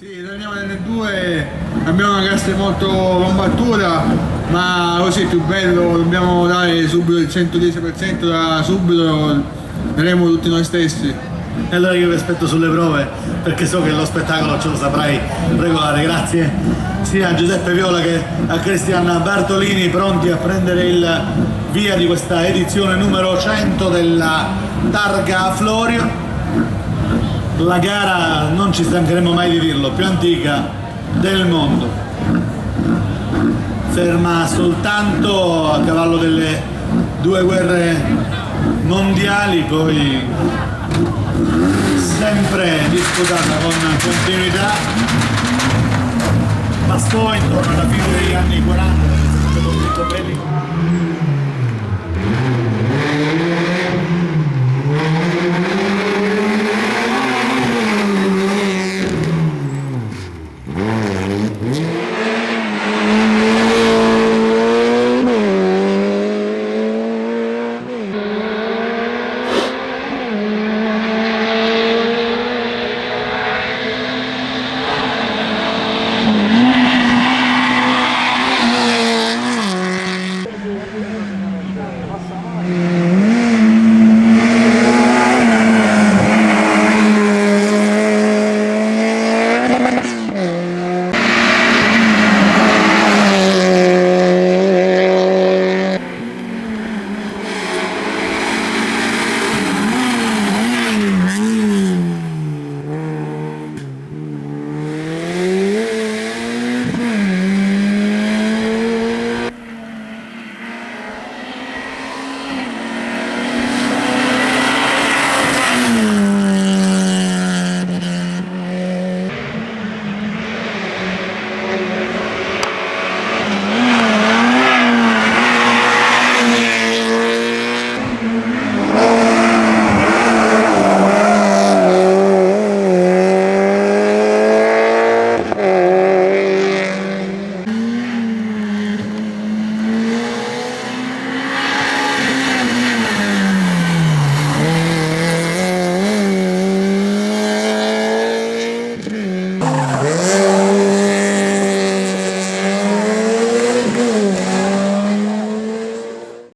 Sì, torniamo nelle due, abbiamo una classe molto combattuta, ma così è più bello, dobbiamo dare subito il 110% da subito, daremo tutti noi stessi. E allora io vi aspetto sulle prove perché so che lo spettacolo ce lo saprai regolare. Grazie sia a Giuseppe Viola che a Cristian Bartolini, pronti a prendere il via di questa edizione numero 100 della Targa Florio. La gara, non ci stancheremo mai di dirlo, più antica del mondo, ferma soltanto a cavallo delle due guerre mondiali, poi sempre disputata con continuità. Bastò intorno alla fine degli anni 40, belli.